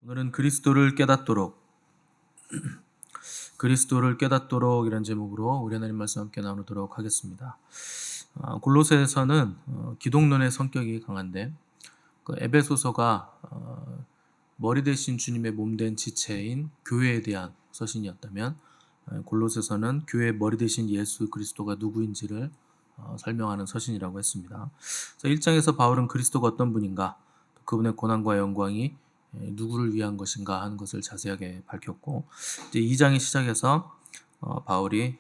오늘은 그리스도를 깨닫도록 이런 제목으로 우리 하나님 말씀 함께 나누도록 하겠습니다. 골로새에서는 기독론의 성격이 강한데 그 에베소서가 머리 대신 주님의 몸된 지체인 교회에 대한 서신이었다면 골로새서는 교회의 머리 대신 예수 그리스도가 누구인지를 설명하는 서신이라고 했습니다. 1장에서 바울은 그리스도가 어떤 분인가, 그분의 고난과 영광이 누구를 위한 것인가 하는 것을 자세하게 밝혔고, 이제 2장이 시작해서 바울이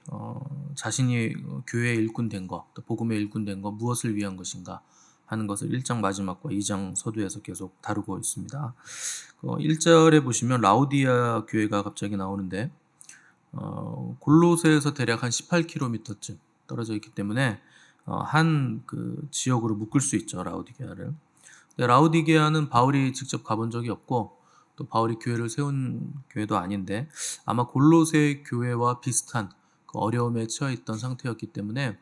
자신이 교회의 일꾼 된 것, 또 복음의 일꾼 된 것, 무엇을 위한 것인가 하는 것을 1장 마지막과 2장 서두에서 계속 다루고 있습니다. 1절에 보시면 라우디아 교회가 갑자기 나오는데 골로새에서 대략 한 18km쯤 떨어져 있기 때문에 한 그 지역으로 묶을 수 있죠, 라우디게아를. 라우디게아는 바울이 직접 가본 적이 없고 또 바울이 교회를 세운 교회도 아닌데 아마 골로새 교회와 비슷한 그 어려움에 처해 있던 상태였기 때문에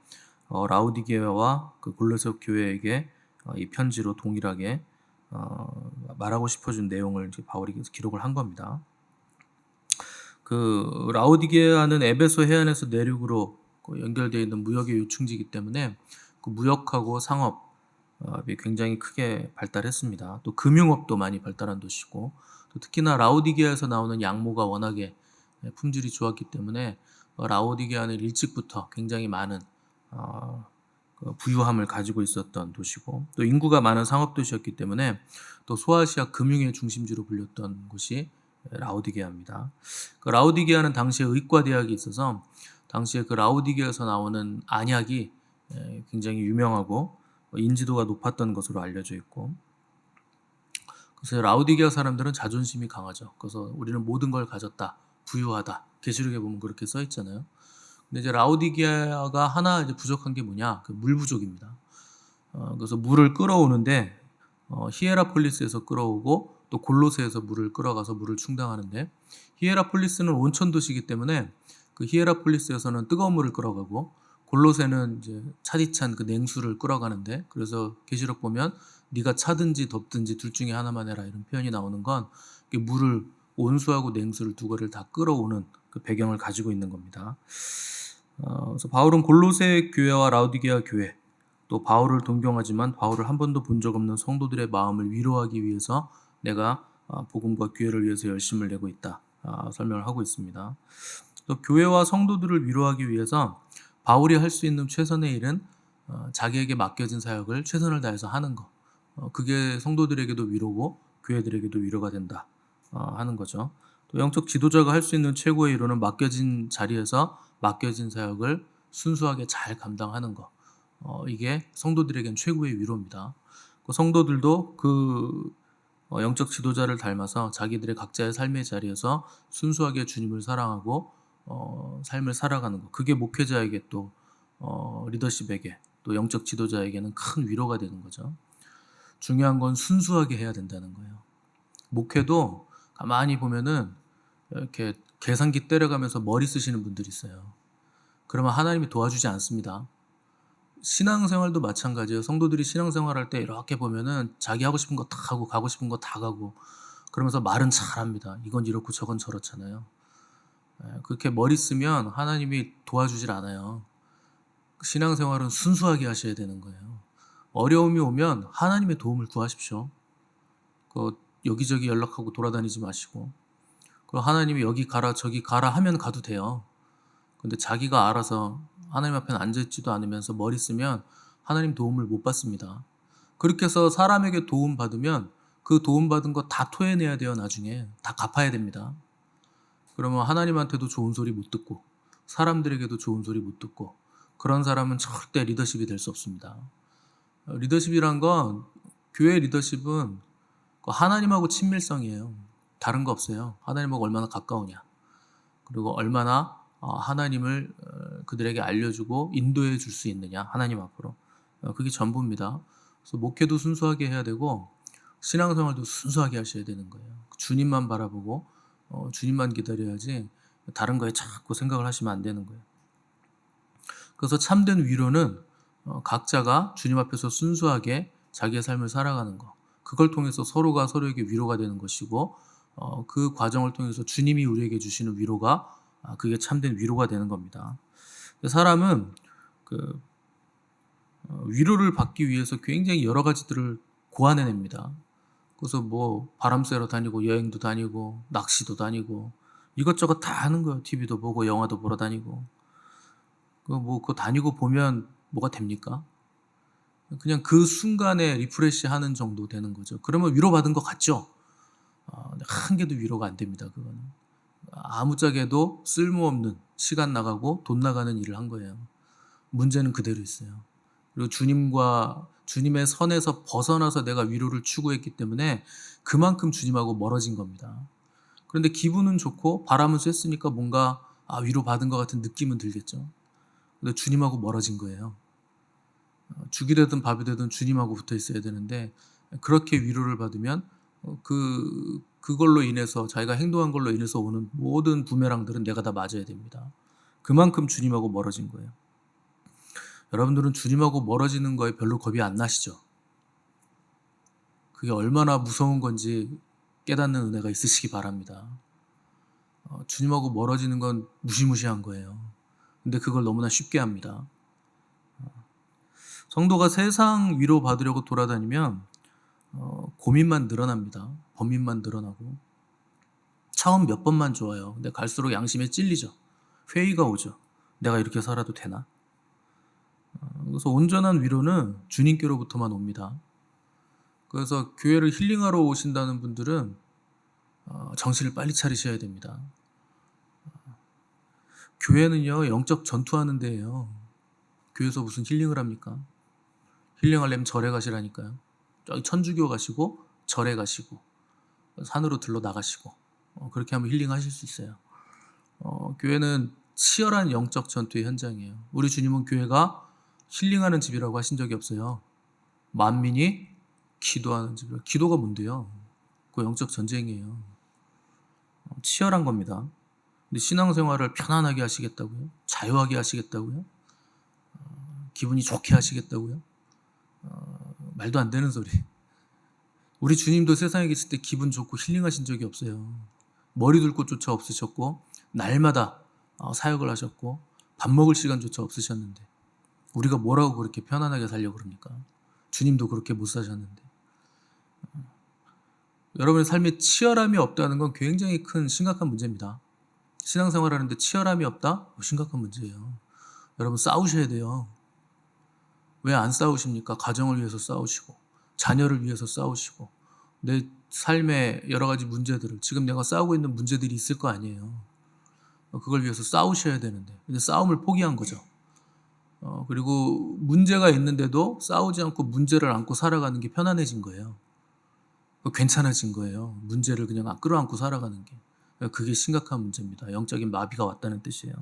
라우디게아와 그 골로새 교회에게 이 편지로 동일하게 말하고 싶어준 내용을 이제 바울이 기록을 한 겁니다. 그 라우디게아는 에베소 해안에서 내륙으로 연결되어 있는 무역의 요충지이기 때문에 그 무역하고 상업이 굉장히 크게 발달했습니다. 또 금융업도 많이 발달한 도시고, 또 특히나 라우디게아에서 나오는 양모가 워낙에 품질이 좋았기 때문에 라우디게아는 일찍부터 굉장히 많은 부유함을 가지고 있었던 도시고, 또 인구가 많은 상업도시였기 때문에 또 소아시아 금융의 중심지로 불렸던 곳이 라우디게아입니다. 그 라우디게아는 당시에 의과대학이 있어서 당시에 그 라우디게아에서 나오는 안약이 굉장히 유명하고 인지도가 높았던 것으로 알려져 있고, 그래서 라우디게아 사람들은 자존심이 강하죠. 그래서 우리는 모든 걸 가졌다, 부유하다. 계시록에 보면 그렇게 써 있잖아요. 근데 이제 라우디게아가 하나 이제 부족한 게 뭐냐? 그 물 부족입니다. 그래서 물을 끌어오는데 히에라폴리스에서 끌어오고 또 골로새에서 물을 끌어가서 물을 충당하는데, 히에라폴리스는 온천 도시이기 때문에 그 히에라폴리스에서는 뜨거운 물을 끌어가고 골로새는 이제 차디찬 그 냉수를 끌어가는데, 그래서 계시록 보면 네가 차든지 덥든지 둘 중에 하나만 해라 이런 표현이 나오는 건 물을 온수하고 냉수를 두 거를 다 끌어오는 그 배경을 가지고 있는 겁니다. 그래서 바울은 골로새 교회와 라우디게아 교회, 또 바울을 존경하지만 바울을 한 번도 본 적 없는 성도들의 마음을 위로하기 위해서 내가 복음과 교회를 위해서 열심을 내고 있다 설명을 하고 있습니다. 또 교회와 성도들을 위로하기 위해서 바울이 할 수 있는 최선의 일은 자기에게 맡겨진 사역을 최선을 다해서 하는 것, 그게 성도들에게도 위로고 교회들에게도 위로가 된다 하는 거죠. 또 영적 지도자가 할 수 있는 최고의 위로는 맡겨진 자리에서 맡겨진 사역을 순수하게 잘 감당하는 것, 이게 성도들에겐 최고의 위로입니다. 그 성도들도 그 영적 지도자를 닮아서 자기들의 각자의 삶의 자리에서 순수하게 주님을 사랑하고 삶을 살아가는 것, 그게 목회자에게 또 리더십에게 또 영적 지도자에게는 큰 위로가 되는 거죠. 중요한 건 순수하게 해야 된다는 거예요. 목회도 가만히 보면은 이렇게 계산기 때려가면서 머리 쓰시는 분들이 있어요. 그러면 하나님이 도와주지 않습니다. 신앙생활도 마찬가지예요. 성도들이 신앙생활할 때 이렇게 보면은 자기 하고 싶은 거 다 하고 가고 싶은 거 다 가고 그러면서 말은 잘합니다. 이건 이렇고 저건 저렇잖아요. 그렇게 머리 쓰면 하나님이 도와주질 않아요. 신앙생활은 순수하게 하셔야 되는 거예요. 어려움이 오면 하나님의 도움을 구하십시오. 여기저기 연락하고 돌아다니지 마시고, 하나님이 여기 가라 저기 가라 하면 가도 돼요. 근데 자기가 알아서 하나님 앞에 앉아있지도 않으면서 머리 쓰면 하나님 도움을 못 받습니다. 그렇게 해서 사람에게 도움 받으면 그 도움 받은 거 다 토해내야 돼요. 나중에 다 갚아야 됩니다. 그러면 하나님한테도 좋은 소리 못 듣고 사람들에게도 좋은 소리 못 듣고, 그런 사람은 절대 리더십이 될 수 없습니다. 리더십이란 건, 교회 리더십은 하나님하고 친밀성이에요. 다른 거 없어요. 하나님하고 얼마나 가까우냐, 그리고 얼마나 하나님을 그들에게 알려주고 인도해 줄 수 있느냐, 하나님 앞으로. 그게 전부입니다. 그래서 목회도 순수하게 해야 되고 신앙생활도 순수하게 하셔야 되는 거예요. 주님만 바라보고 주님만 기다려야지 다른 거에 자꾸 생각을 하시면 안 되는 거예요. 그래서 참된 위로는 각자가 주님 앞에서 순수하게 자기의 삶을 살아가는 것, 그걸 통해서 서로가 서로에게 위로가 되는 것이고, 그 과정을 통해서 주님이 우리에게 주시는 위로가 그게 참된 위로가 되는 겁니다. 사람은 그 위로를 받기 위해서 굉장히 여러 가지들을 고안해냅니다. 그래서 뭐 바람 쐬러 다니고 여행도 다니고 낚시도 다니고 이것저것 다 하는 거예요. TV도 보고 영화도 보러 다니고. 그거 다니고 보면 뭐가 됩니까? 그냥 그 순간에 리프레시 하는 정도 되는 거죠. 그러면 위로받은 것 같죠? 한 개도 위로가 안 됩니다. 그거는. 아무짝에도 쓸모없는 시간 나가고 돈 나가는 일을 한 거예요. 문제는 그대로 있어요. 그리고 주님의 선에서 벗어나서 내가 위로를 추구했기 때문에 그만큼 주님하고 멀어진 겁니다. 그런데 기분은 좋고 바람은 쐈으니까 뭔가 위로받은 것 같은 느낌은 들겠죠. 근데 주님하고 멀어진 거예요. 죽이 되든 밥이 되든 주님하고 붙어 있어야 되는데 그렇게 위로를 받으면 그걸로 인해서 자기가 행동한 걸로 인해서 오는 모든 부메랑들은 내가 다 맞아야 됩니다. 그만큼 주님하고 멀어진 거예요. 여러분들은 주님하고 멀어지는 거에 별로 겁이 안 나시죠? 그게 얼마나 무서운 건지 깨닫는 은혜가 있으시기 바랍니다. 주님하고 멀어지는 건 무시무시한 거예요. 근데 그걸 너무나 쉽게 합니다. 성도가 세상 위로 받으려고 돌아다니면 고민만 늘어납니다. 범민만 늘어나고 처음 몇 번만 좋아요. 근데 갈수록 양심에 찔리죠. 회의가 오죠. 내가 이렇게 살아도 되나? 그래서 온전한 위로는 주님께로부터만 옵니다. 그래서 교회를 힐링하러 오신다는 분들은 정신을 빨리 차리셔야 됩니다. 교회는요, 영적 전투하는 데예요. 교회에서 무슨 힐링을 합니까? 힐링하려면 절에 가시라니까요. 저기 천주교 가시고 절에 가시고 산으로 들러 나가시고 그렇게 하면 힐링하실 수 있어요. 교회는 치열한 영적 전투의 현장이에요. 우리 주님은 교회가 힐링하는 집이라고 하신 적이 없어요. 만민이 기도하는 집이라고. 기도가 뭔데요? 그 영적 전쟁이에요. 치열한 겁니다. 근데 신앙생활을 편안하게 하시겠다고요? 자유하게 하시겠다고요? 기분이 좋게 하시겠다고요? 말도 안 되는 소리. 우리 주님도 세상에 계실 때 기분 좋고 힐링하신 적이 없어요. 머리 둘 곳조차 없으셨고 날마다 사역을 하셨고 밥 먹을 시간조차 없으셨는데 우리가 뭐라고 그렇게 편안하게 살려고 그럽니까? 주님도 그렇게 못 사셨는데. 여러분의 삶에 치열함이 없다는 건 굉장히 큰 심각한 문제입니다. 신앙생활 하는데 치열함이 없다? 심각한 문제예요. 여러분 싸우셔야 돼요. 왜 안 싸우십니까? 가정을 위해서 싸우시고 자녀를 위해서 싸우시고 내 삶의 여러 가지 문제들을 지금 내가 싸우고 있는 문제들이 있을 거 아니에요. 그걸 위해서 싸우셔야 되는데 근데 싸움을 포기한 거죠. 그리고 문제가 있는데도 싸우지 않고 문제를 안고 살아가는 게 편안해진 거예요. 괜찮아진 거예요. 문제를 그냥 끌어안고 살아가는 게. 그게 심각한 문제입니다. 영적인 마비가 왔다는 뜻이에요.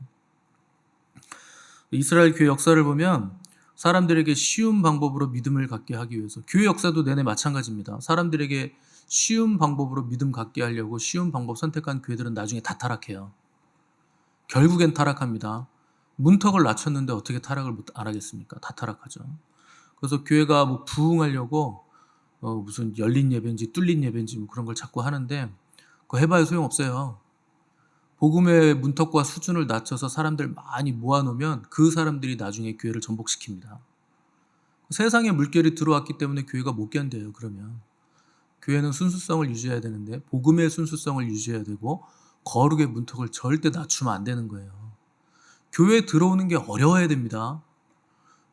이스라엘 교회 역사를 보면 사람들에게 쉬운 방법으로 믿음을 갖게 하기 위해서 교회 역사도 내내 마찬가지입니다. 사람들에게 쉬운 방법으로 믿음 갖게 하려고 쉬운 방법 선택한 교회들은 나중에 다 타락해요. 결국엔 타락합니다. 문턱을 낮췄는데 어떻게 타락을 안 하겠습니까? 다 타락하죠. 그래서 교회가 뭐 부흥하려고 무슨 열린 예배인지 뚫린 예배인지 뭐 그런 걸 자꾸 하는데 그거 해봐야 소용없어요. 복음의 문턱과 수준을 낮춰서 사람들 많이 모아놓으면 그 사람들이 나중에 교회를 전복시킵니다. 세상에 물결이 들어왔기 때문에 교회가 못 견뎌요. 그러면 교회는 순수성을 유지해야 되는데 복음의 순수성을 유지해야 되고 거룩의 문턱을 절대 낮추면 안 되는 거예요. 교회에 들어오는 게 어려워야 됩니다.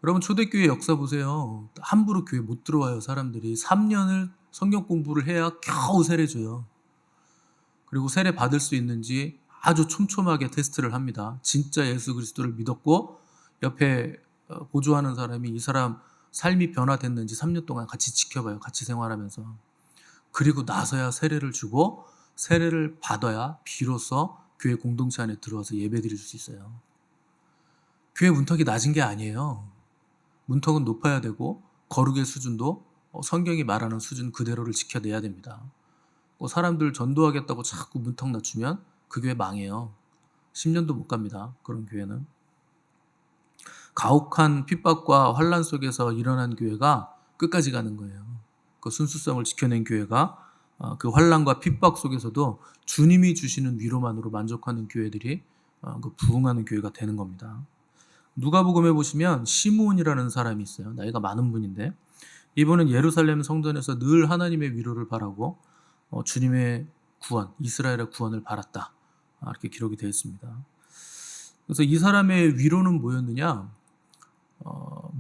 여러분 초대교회 역사 보세요. 함부로 교회 못 들어와요. 사람들이 3년을 성경 공부를 해야 겨우 세례 줘요. 그리고 세례 받을 수 있는지 아주 촘촘하게 테스트를 합니다. 진짜 예수 그리스도를 믿었고 옆에 보조하는 사람이 이 사람 삶이 변화됐는지 3년 동안 같이 지켜봐요. 같이 생활하면서. 그리고 나서야 세례를 주고 세례를 받아야 비로소 교회 공동체 안에 들어와서 예배드릴 수 있어요. 교회 문턱이 낮은 게 아니에요. 문턱은 높아야 되고 거룩의 수준도 성경이 말하는 수준 그대로를 지켜내야 됩니다. 사람들 전도하겠다고 자꾸 문턱 낮추면 그 교회 망해요. 10년도 못 갑니다. 그런 교회는. 가혹한 핍박과 환란 속에서 일어난 교회가 끝까지 가는 거예요. 그 순수성을 지켜낸 교회가 그 환난과 핍박 속에서도 주님이 주시는 위로만으로 만족하는 교회들이 그 부흥하는 교회가 되는 겁니다. 누가복음에 보시면 시므온이라는 사람이 있어요. 나이가 많은 분인데 이분은 예루살렘 성전에서 늘 하나님의 위로를 바라고 주님의 구원, 이스라엘의 구원을 바랐다. 이렇게 기록이 되어 있습니다. 그래서 이 사람의 위로는 뭐였느냐?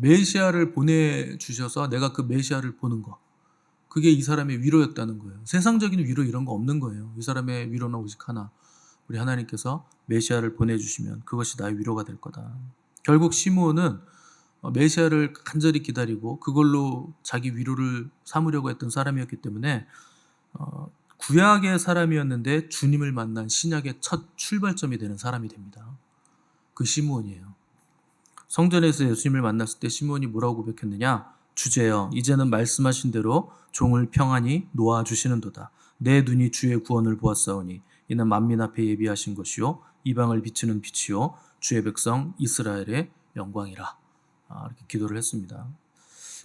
메시아를 보내주셔서 내가 그 메시아를 보는 거. 그게 이 사람의 위로였다는 거예요. 세상적인 위로 이런 거 없는 거예요. 이 사람의 위로는 오직 하나. 우리 하나님께서 메시아를 보내주시면 그것이 나의 위로가 될 거다. 결국 시므온은 메시아를 간절히 기다리고 그걸로 자기 위로를 삼으려고 했던 사람이었기 때문에 구약의 사람이었는데 주님을 만난 신약의 첫 출발점이 되는 사람이 됩니다. 그 시므온이에요. 성전에서 예수님을 만났을 때 시므온이 뭐라고 고백했느냐? 주제여, 이제는 말씀하신 대로 종을 평안히 놓아주시는도다. 내 눈이 주의 구원을 보았사오니 이는 만민 앞에 예비하신 것이요 이방을 비추는 빛이요 주의 백성 이스라엘의 영광이라. 이렇게 기도를 했습니다.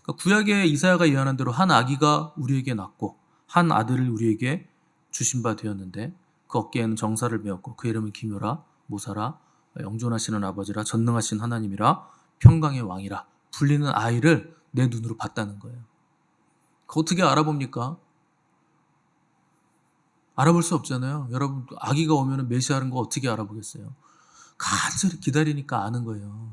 그러니까 구약의 이사야가 예언한 대로 한 아기가 우리에게 낳고 한 아들을 우리에게 주신 바 되었는데 그 어깨에는 정사를 메었고 그 이름은 기묘라 모사라 영존하시는 아버지라 전능하신 하나님이라 평강의 왕이라 불리는 아이를 내 눈으로 봤다는 거예요. 그거 어떻게 알아봅니까? 알아볼 수 없잖아요. 여러분 아기가 오면 메시아라는 거 어떻게 알아보겠어요? 간절히 기다리니까 아는 거예요.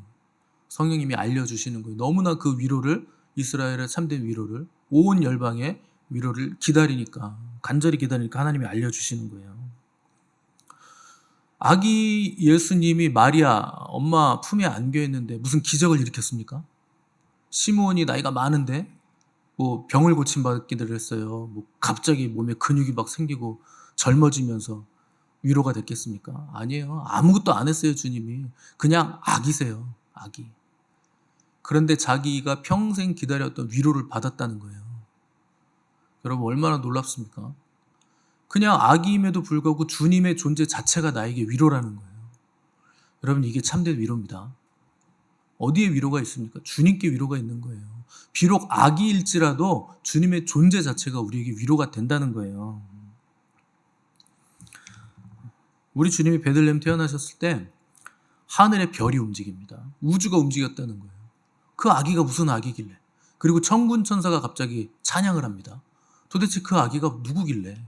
성령님이 알려주시는 거예요. 너무나 그 위로를, 이스라엘의 참된 위로를, 온 열방의 위로를 기다리니까, 간절히 기다리니까 하나님이 알려주시는 거예요. 아기 예수님이 마리아 엄마 품에 안겨 있는데 무슨 기적을 일으켰습니까? 시므온이 나이가 많은데 뭐 병을 고침받기를 했어요. 뭐 갑자기 몸에 근육이 막 생기고 젊어지면서 위로가 됐겠습니까? 아니에요. 아무것도 안 했어요. 주님이. 그냥 아기세요. 아기. 그런데 자기가 평생 기다렸던 위로를 받았다는 거예요. 여러분 얼마나 놀랍습니까? 그냥 아기임에도 불구하고 주님의 존재 자체가 나에게 위로라는 거예요. 여러분 이게 참된 위로입니다. 어디에 위로가 있습니까? 주님께 위로가 있는 거예요. 비록 아기일지라도 주님의 존재 자체가 우리에게 위로가 된다는 거예요. 우리 주님이 베들레헴 태어나셨을 때 하늘의 별이 움직입니다. 우주가 움직였다는 거예요. 그 아기가 무슨 아기길래? 그리고 천군 천사가 갑자기 찬양을 합니다. 도대체 그 아기가 누구길래?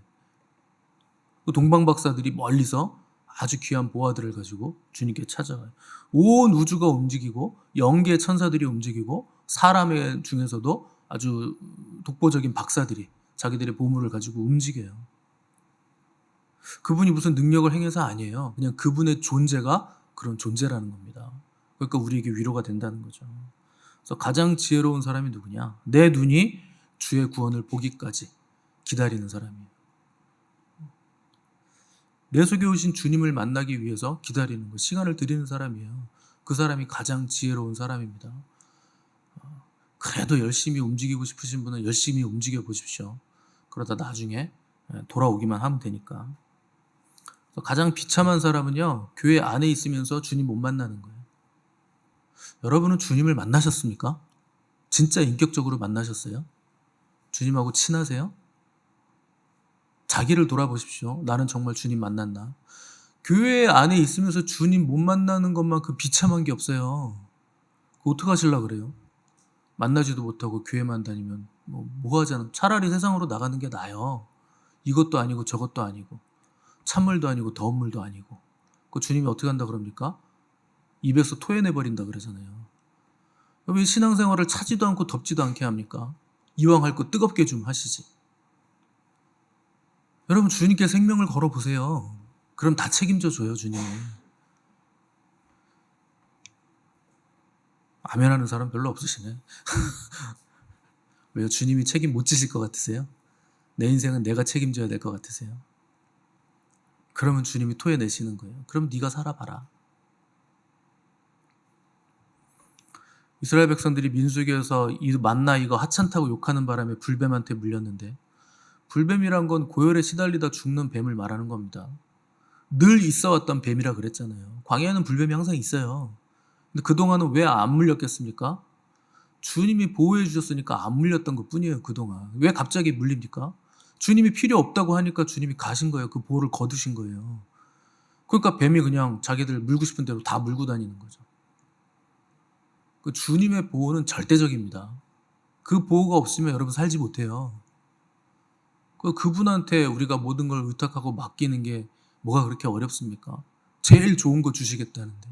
그 동방 박사들이 멀리서 아주 귀한 보화들을 가지고 주님께 찾아와요. 온 우주가 움직이고 영계 천사들이 움직이고 사람 중에서도 아주 독보적인 박사들이 자기들의 보물을 가지고 움직여요. 그분이 무슨 능력을 행해서 아니에요. 그냥 그분의 존재가 그런 존재라는 겁니다. 그러니까 우리에게 위로가 된다는 거죠. 그래서 가장 지혜로운 사람이 누구냐? 내 눈이 주의 구원을 보기까지 기다리는 사람이에요. 내 속에 오신 주님을 만나기 위해서 기다리는 거, 시간을 들이는 사람이에요. 그 사람이 가장 지혜로운 사람입니다. 그래도 열심히 움직이고 싶으신 분은 열심히 움직여 보십시오. 그러다 나중에 돌아오기만 하면 되니까. 가장 비참한 사람은요, 교회 안에 있으면서 주님 못 만나는 거예요. 여러분은 주님을 만나셨습니까? 진짜 인격적으로 만나셨어요? 주님하고 친하세요? 자기를 돌아보십시오. 나는 정말 주님 만났나? 교회 안에 있으면서 주님 못 만나는 것만큼 비참한 게 없어요. 그거 어떡하시려고 그래요? 만나지도 못하고 교회만 다니면 뭐 하자는, 차라리 세상으로 나가는 게 나아요. 이것도 아니고 저것도 아니고 찬물도 아니고 더운 물도 아니고. 그 주님이 어떻게 한다 그럽니까? 입에서 토해내버린다 그러잖아요. 왜 신앙생활을 차지도 않고 덥지도 않게 합니까? 이왕 할 거 뜨겁게 좀 하시지. 여러분 주님께 생명을 걸어보세요. 그럼 다 책임져 줘요 주님이. 아멘하는 사람 별로 없으시네. 왜요? 주님이 책임 못 지실 것 같으세요? 내 인생은 내가 책임져야 될 것 같으세요? 그러면 주님이 토해내시는 거예요. 그럼 네가 살아봐라. 이스라엘 백성들이 민수기에서 이 만나 이거 하찮다고 욕하는 바람에 불뱀한테 물렸는데, 불뱀이란 건 고열에 시달리다 죽는 뱀을 말하는 겁니다. 늘 있어왔던 뱀이라 그랬잖아요. 광야에는 불뱀이 항상 있어요. 근데 그동안은 왜 안 물렸겠습니까? 주님이 보호해 주셨으니까 안 물렸던 것 뿐이에요. 그동안 왜 갑자기 물립니까? 주님이 필요 없다고 하니까 주님이 가신 거예요. 그 보호를 거두신 거예요. 그러니까 뱀이 그냥 자기들 물고 싶은 대로 다 물고 다니는 거죠. 그 주님의 보호는 절대적입니다. 그 보호가 없으면 여러분 살지 못해요. 그분한테 우리가 모든 걸 의탁하고 맡기는 게 뭐가 그렇게 어렵습니까? 제일 좋은 거 주시겠다는데,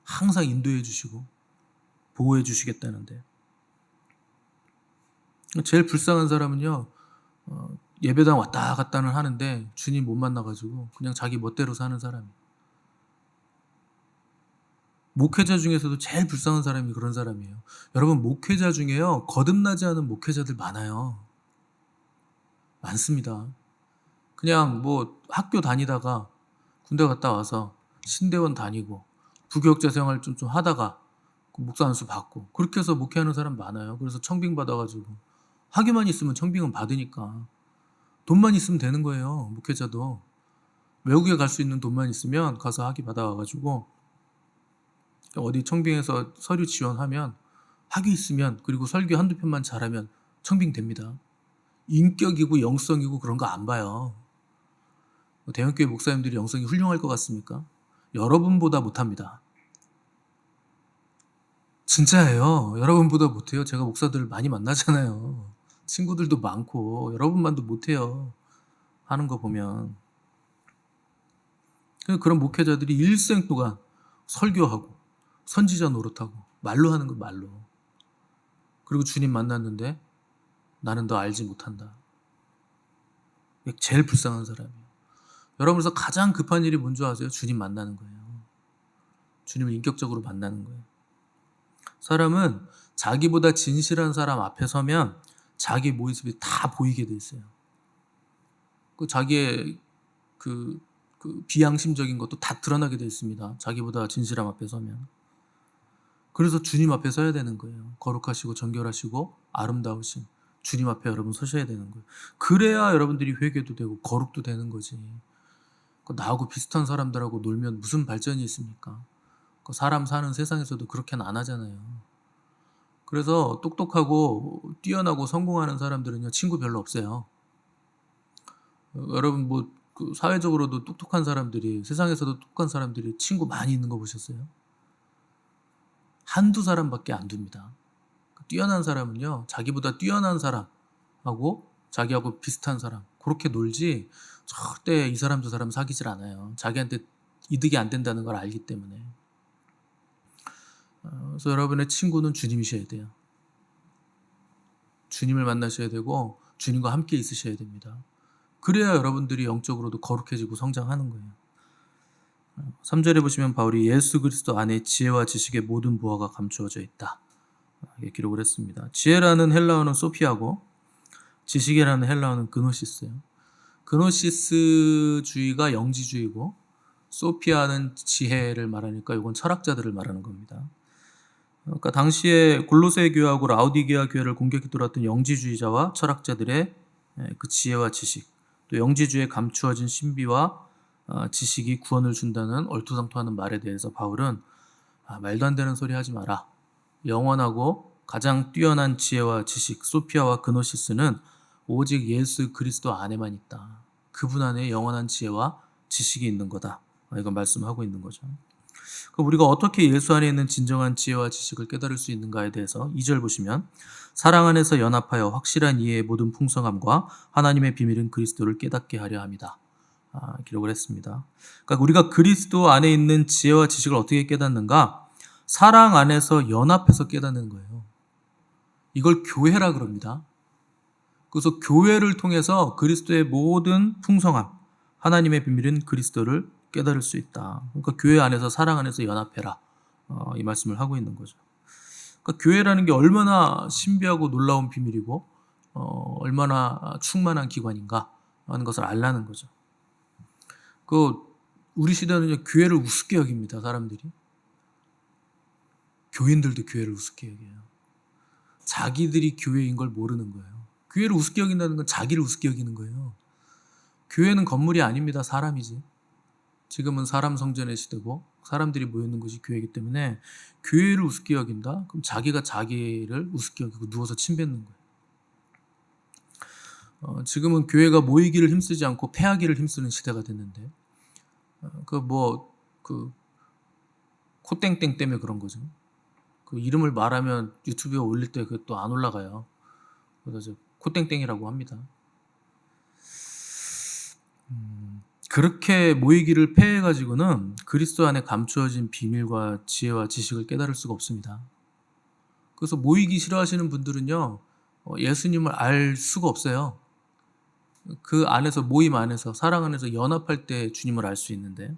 항상 인도해 주시고 보호해 주시겠다는데. 제일 불쌍한 사람은요, 예배당 왔다 갔다는 하는데 주님 못 만나가지고 그냥 자기 멋대로 사는 사람이에요. 목회자 중에서도 제일 불쌍한 사람이 그런 사람이에요. 여러분, 목회자 중에요, 거듭나지 않은 목회자들 많아요. 많습니다. 그냥 뭐 학교 다니다가 군대 갔다 와서 신대원 다니고 부교육자 생활 좀 하다가 목사 안수 받고 그렇게 해서 목회하는 사람 많아요. 그래서 청빙 받아가지고 학위만 있으면 청빙은 받으니까 돈만 있으면 되는 거예요. 목회자도 외국에 갈 수 있는 돈만 있으면 가서 학위 받아와가지고 어디 청빙에서 서류 지원하면 학위 있으면, 그리고 설교 한두 편만 잘하면 청빙 됩니다. 인격이고 영성이고 그런 거 안 봐요. 대형교회 목사님들이 영성이 훌륭할 것 같습니까? 여러분보다 못합니다. 진짜예요. 여러분보다 못해요. 제가 목사들을 많이 만나잖아요. 친구들도 많고 여러분만도 못해요. 하는 거 보면. 그런 목회자들이 일생 동안 설교하고 선지자 노릇하고 말로 하는 거 말로. 그리고 주님 만났는데 나는 너 알지 못한다. 제일 불쌍한 사람이에요. 여러분에서 가장 급한 일이 뭔지 아세요? 주님 만나는 거예요. 주님을 인격적으로 만나는 거예요. 사람은 자기보다 진실한 사람 앞에 서면 자기 모습이 다 보이게 돼 있어요. 자기의 그 비양심적인 것도 다 드러나게 돼 있습니다. 자기보다 진실함 앞에 서면. 그래서 주님 앞에 서야 되는 거예요. 거룩하시고 정결하시고 아름다우신 주님 앞에 여러분 서셔야 되는 거예요. 그래야 여러분들이 회개도 되고 거룩도 되는 거지. 나하고 비슷한 사람들하고 놀면 무슨 발전이 있습니까? 사람 사는 세상에서도 그렇게는 안 하잖아요. 그래서 똑똑하고 뛰어나고 성공하는 사람들은요, 친구 별로 없어요. 여러분 사회적으로도 똑똑한 사람들이, 세상에서도 똑똑한 사람들이 친구 많이 있는 거 보셨어요? 한두 사람밖에 안 둡니다. 뛰어난 사람은요, 자기보다 뛰어난 사람하고 자기하고 비슷한 사람 그렇게 놀지 절대 이 사람 저 사람 사귀질 않아요. 자기한테 이득이 안 된다는 걸 알기 때문에. 그래서 여러분의 친구는 주님이셔야 돼요. 주님을 만나셔야 되고 주님과 함께 있으셔야 됩니다. 그래야 여러분들이 영적으로도 거룩해지고 성장하는 거예요. 3절에 보시면 바울이 예수 그리스도 안에 지혜와 지식의 모든 보화가 감추어져 있다, 이렇게 기록을 했습니다. 지혜라는 헬라어는 소피아고 지식이라는 헬라어는 그노시스예요. 그노시스주의가 영지주의고 소피아는 지혜를 말하니까 이건 철학자들을 말하는 겁니다. 그러니까 당시에 골로새 교회하고 라우디게아 교회를 공격해 들어왔던 영지주의자와 철학자들의 그 지혜와 지식, 또 영지주의에 감추어진 신비와 지식이 구원을 준다는 얼토당토하는 말에 대해서 바울은 말도 안 되는 소리 하지 마라. 영원하고 가장 뛰어난 지혜와 지식, 소피아와 그노시스는 오직 예수 그리스도 안에만 있다. 그분 안에 영원한 지혜와 지식이 있는 거다. 이건 말씀하고 있는 거죠. 그럼 우리가 어떻게 예수 안에 있는 진정한 지혜와 지식을 깨달을 수 있는가에 대해서 2절 보시면 사랑 안에서 연합하여 확실한 이해의 모든 풍성함과 하나님의 비밀인 그리스도를 깨닫게 하려 합니다. 기록을 했습니다. 그러니까 우리가 그리스도 안에 있는 지혜와 지식을 어떻게 깨닫는가? 사랑 안에서 연합해서 깨닫는 거예요. 이걸 교회라 그럽니다. 그래서 교회를 통해서 그리스도의 모든 풍성함, 하나님의 비밀인 그리스도를 깨달을 수 있다. 그러니까 교회 안에서 사랑 안에서 연합해라. 이 말씀을 하고 있는 거죠. 그러니까 교회라는 게 얼마나 신비하고 놀라운 비밀이고 얼마나 충만한 기관인가 하는 것을 알라는 거죠. 우리 시대는 교회를 우습게 여깁니다. 사람들이. 교인들도 교회를 우습게 여겨요. 자기들이 교회인 걸 모르는 거예요. 교회를 우습게 여긴다는 건 자기를 우습게 여기는 거예요. 교회는 건물이 아닙니다. 사람이지. 지금은 사람 성전의 시대고 사람들이 모여있는 것이 교회이기 때문에 교회를 우습게 여긴다? 그럼 자기가 자기를 우습게 여기고 누워서 침 뱉는 거예요. 지금은 교회가 모이기를 힘쓰지 않고 패하기를 힘쓰는 시대가 됐는데, 그 코땡땡 때문에 그런 거죠. 그 이름을 말하면 유튜브에 올릴 때 그 또 안 올라가요. 그래서 코땡땡이라고 합니다. 그렇게 모이기를 패해가지고는 그리스도 안에 감추어진 비밀과 지혜와 지식을 깨달을 수가 없습니다. 그래서 모이기 싫어하시는 분들은요, 예수님을 알 수가 없어요. 그 안에서, 모임 안에서, 사랑 안에서 연합할 때 주님을 알 수 있는데,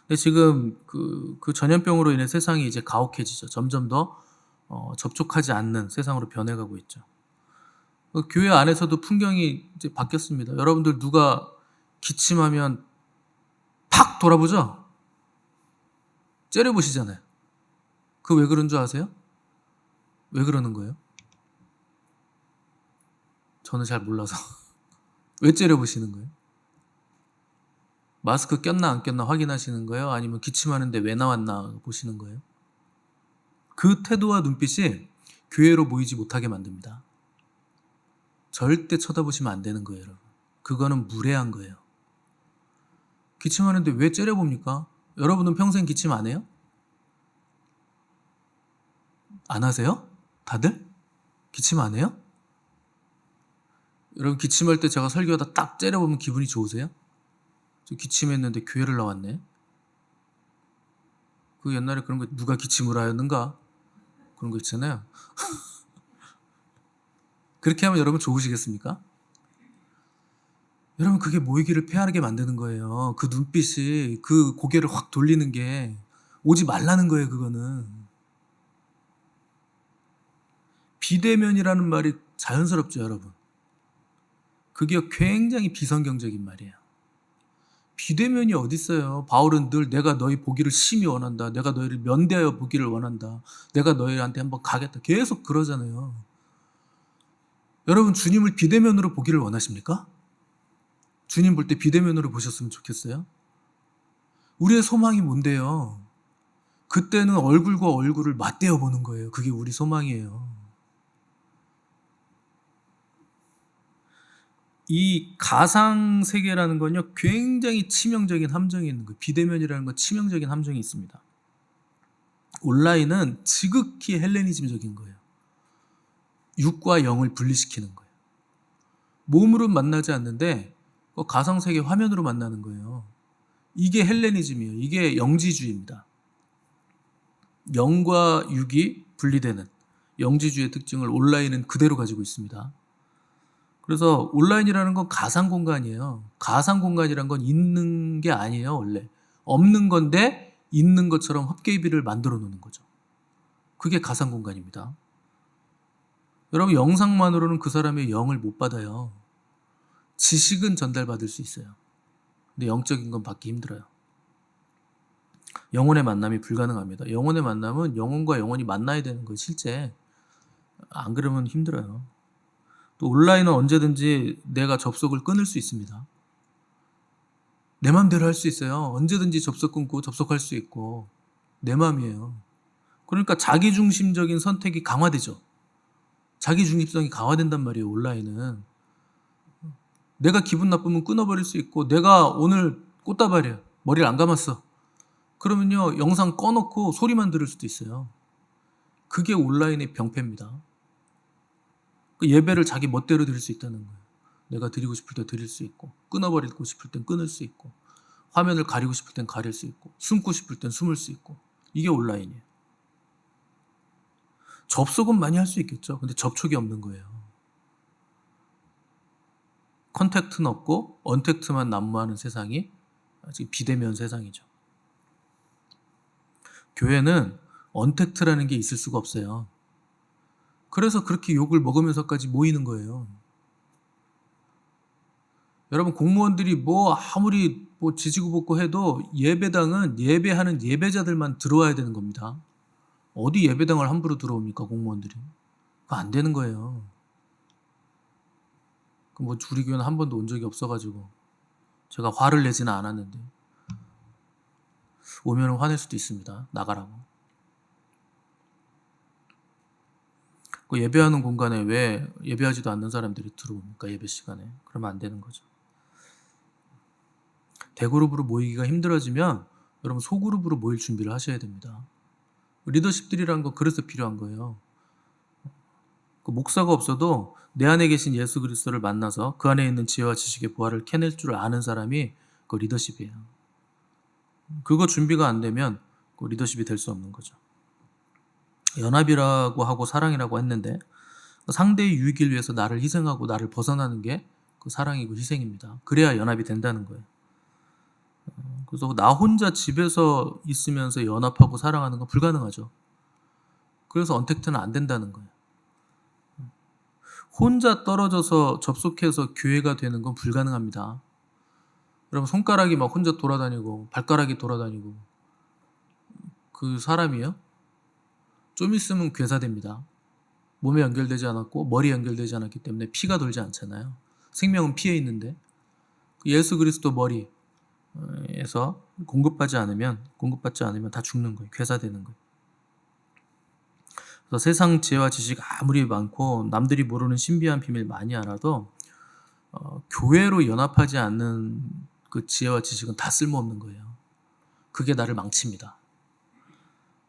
근데 지금 그 전염병으로 인해 세상이 이제 가혹해지죠. 점점 더 접촉하지 않는 세상으로 변해가고 있죠. 교회 안에서도 풍경이 이제 바뀌었습니다. 여러분들 누가 기침하면 팍 돌아보죠? 째려보시잖아요. 그 왜 그런 줄 아세요? 왜 그러는 거예요? 저는 잘 몰라서. 왜 째려보시는 거예요? 마스크 꼈나 안 꼈나 확인하시는 거예요? 아니면 기침하는데 왜 나왔나 보시는 거예요? 그 태도와 눈빛이 교회로 모이지 못하게 만듭니다. 절대 쳐다보시면 안 되는 거예요, 여러분. 그거는 무례한 거예요. 기침하는데 왜 째려봅니까? 여러분은 평생 기침 안 해요? 안 하세요? 다들? 기침 안 해요? 여러분 기침할 때 제가 설교하다 딱 째려보면 기분이 좋으세요? 저 기침했는데 교회를 나왔네. 그 옛날에 그런 거 누가 기침을 하였는가? 그런 거 있잖아요. 그렇게 하면 여러분 좋으시겠습니까? 여러분 그게 모이기를 패하게 만드는 거예요. 그 눈빛이, 그 고개를 확 돌리는 게 오지 말라는 거예요. 그거는 비대면이라는 말이 자연스럽죠, 여러분. 그게 굉장히 비성경적인 말이에요. 비대면이 어디 있어요? 바울은 늘 내가 너희 보기를 심히 원한다. 내가 너희를 면대하여 보기를 원한다. 내가 너희한테 한번 가겠다. 계속 그러잖아요. 여러분 주님을 비대면으로 보기를 원하십니까? 주님 볼 때 비대면으로 보셨으면 좋겠어요? 우리의 소망이 뭔데요? 그때는 얼굴과 얼굴을 맞대어 보는 거예요. 그게 우리 소망이에요. 이 가상 세계라는 건요, 굉장히 치명적인 함정이 있는 거예요. 비대면이라는 건 치명적인 함정이 있습니다. 온라인은 지극히 헬레니즘적인 거예요. 육과 영을 분리시키는 거예요. 몸으로 만나지 않는데 가상 세계 화면으로 만나는 거예요. 이게 헬레니즘이에요. 이게 영지주의입니다. 영과 육이 분리되는 영지주의의 특징을 온라인은 그대로 가지고 있습니다. 그래서 온라인이라는 건 가상 공간이에요. 가상 공간이란 건 있는 게 아니에요, 원래. 없는 건데 있는 것처럼 헛개비를 만들어 놓는 거죠. 그게 가상 공간입니다. 여러분 영상만으로는 그 사람의 영을 못 받아요. 지식은 전달받을 수 있어요. 근데 영적인 건 받기 힘들어요. 영혼의 만남이 불가능합니다. 영혼의 만남은 영혼과 영혼이 만나야 되는 거예요, 실제. 안 그러면 힘들어요. 또 온라인은 언제든지 내가 접속을 끊을 수 있습니다. 내 마음대로 할 수 있어요. 언제든지 접속 끊고 접속할 수 있고 내 마음이에요. 그러니까 자기중심적인 선택이 강화되죠. 자기중심성이 강화된단 말이에요. 온라인은. 내가 기분 나쁘면 끊어버릴 수 있고, 내가 오늘 꽃다발이야, 머리를 안 감았어, 그러면요 영상 꺼놓고 소리만 들을 수도 있어요. 그게 온라인의 병폐입니다. 그 예배를 자기 멋대로 드릴 수 있다는 거예요. 내가 드리고 싶을 때 드릴 수 있고, 끊어버리고 싶을 땐 끊을 수 있고, 화면을 가리고 싶을 땐 가릴 수 있고, 숨고 싶을 땐 숨을 수 있고. 이게 온라인이에요. 접속은 많이 할 수 있겠죠. 근데 접촉이 없는 거예요. 컨택트는 없고 언택트만 난무하는 세상이 지금 비대면 세상이죠. 교회는 언택트라는 게 있을 수가 없어요. 그래서 그렇게 욕을 먹으면서까지 모이는 거예요. 여러분 공무원들이 아무리 지지고 볶고 해도 예배당은 예배하는 예배자들만 들어와야 되는 겁니다. 어디 예배당을 함부로 들어옵니까, 공무원들이? 그거 안 되는 거예요. 우리 교회는 한 번도 온 적이 없어가지고 제가 화를 내지는 않았는데, 오면 화낼 수도 있습니다. 나가라고. 그 예배하는 공간에 왜 예배하지도 않는 사람들이 들어옵니까? 예배 시간에. 그러면 안 되는 거죠. 대그룹으로 모이기가 힘들어지면 여러분 소그룹으로 모일 준비를 하셔야 됩니다. 리더십들이라는 건 그래서 필요한 거예요. 그 목사가 없어도 내 안에 계신 예수 그리스도를 만나서 그 안에 있는 지혜와 지식의 보화를 캐낼 줄 아는 사람이 그 리더십이에요. 그거 준비가 안 되면 그 리더십이 될 수 없는 거죠. 연합이라고 하고 사랑이라고 했는데 상대의 유익을 위해서 나를 희생하고 나를 벗어나는 게 그 사랑이고 희생입니다. 그래야 연합이 된다는 거예요. 그래서 나 혼자 집에서 있으면서 연합하고 사랑하는 건 불가능하죠. 그래서 언택트는 안 된다는 거예요. 혼자 떨어져서 접속해서 교회가 되는 건 불가능합니다. 여러분 손가락이 막 혼자 돌아다니고 발가락이 돌아다니고 그 사람이요? 좀 있으면 괴사됩니다. 몸에 연결되지 않았고 머리에 연결되지 않았기 때문에 피가 돌지 않잖아요. 생명은 피에 있는데 예수 그리스도 머리에서 공급받지 않으면 다 죽는 거예요. 괴사되는 거예요. 그래서 세상 지혜와 지식 아무리 많고 남들이 모르는 신비한 비밀 많이 알아도 교회로 연합하지 않는 그 지혜와 지식은 다 쓸모없는 거예요. 그게 나를 망칩니다.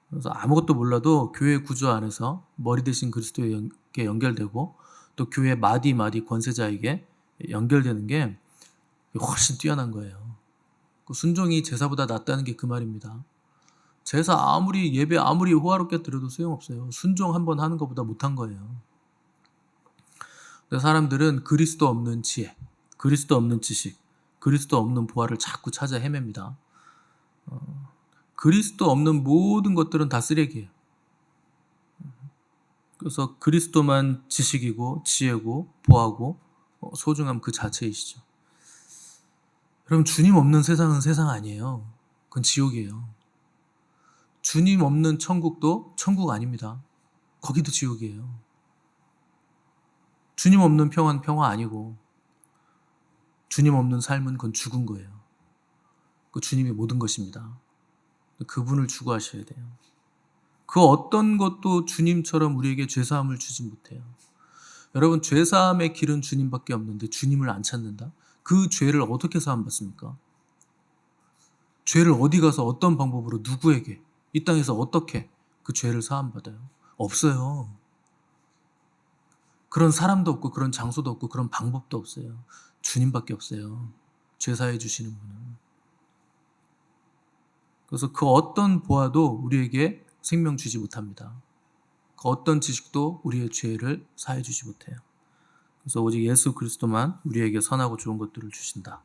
그래서 아무것도 몰라도 교회 구조 안에서 머리 대신 그리스도에게 연결되고 또 교회 마디 권세자에게 연결되는 게 훨씬 뛰어난 거예요. 그 순종이 제사보다 낫다는 게 그 말입니다. 제사 아무리 예배 아무리 호화롭게 드려도 소용없어요. 순종 한번 하는 것보다 못한 거예요. 사람들은 그리스도 없는 지혜, 그리스도 없는 지식, 그리스도 없는 보화를 자꾸 찾아 헤맵니다. 그리스도 없는 모든 것들은 다 쓰레기예요. 그래서 그리스도만 지식이고 지혜고 보화고 소중함 그 자체이시죠. 그럼 주님 없는 세상은 세상 아니에요. 그건 지옥이에요. 주님 없는 천국도 천국 아닙니다. 거기도 지옥이에요. 주님 없는 평화는 평화 아니고 주님 없는 삶은 그건 죽은 거예요. 그 주님이 모든 것입니다. 그분을 추구하셔야 돼요. 그 어떤 것도 주님처럼 우리에게 죄사함을 주지 못해요. 여러분 죄사함의 길은 주님밖에 없는데 주님을 안 찾는다? 그 죄를 어떻게 사함받습니까? 죄를 어디 가서 어떤 방법으로 누구에게 이 땅에서 어떻게 그 죄를 사함받아요? 없어요. 그런 사람도 없고 그런 장소도 없고 그런 방법도 없어요. 주님밖에 없어요. 죄 사해 주시는 분은. 그래서 그 어떤 보아도 우리에게 생명 주지 못합니다. 그 어떤 지식도 우리의 죄를 사해 주지 못해요. 그래서 오직 예수 그리스도만 우리에게 선하고 좋은 것들을 주신다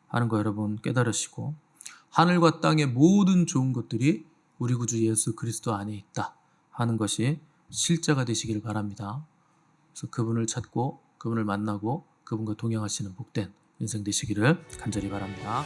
하는 거 여러분 깨달으시고 하늘과 땅의 모든 좋은 것들이 우리 구주 예수 그리스도 안에 있다 하는 것이 실제가 되시기를 바랍니다. 그래서 그분을 찾고 그분을 만나고 그분과 동행하시는 복된 인생 되시기를 간절히 바랍니다.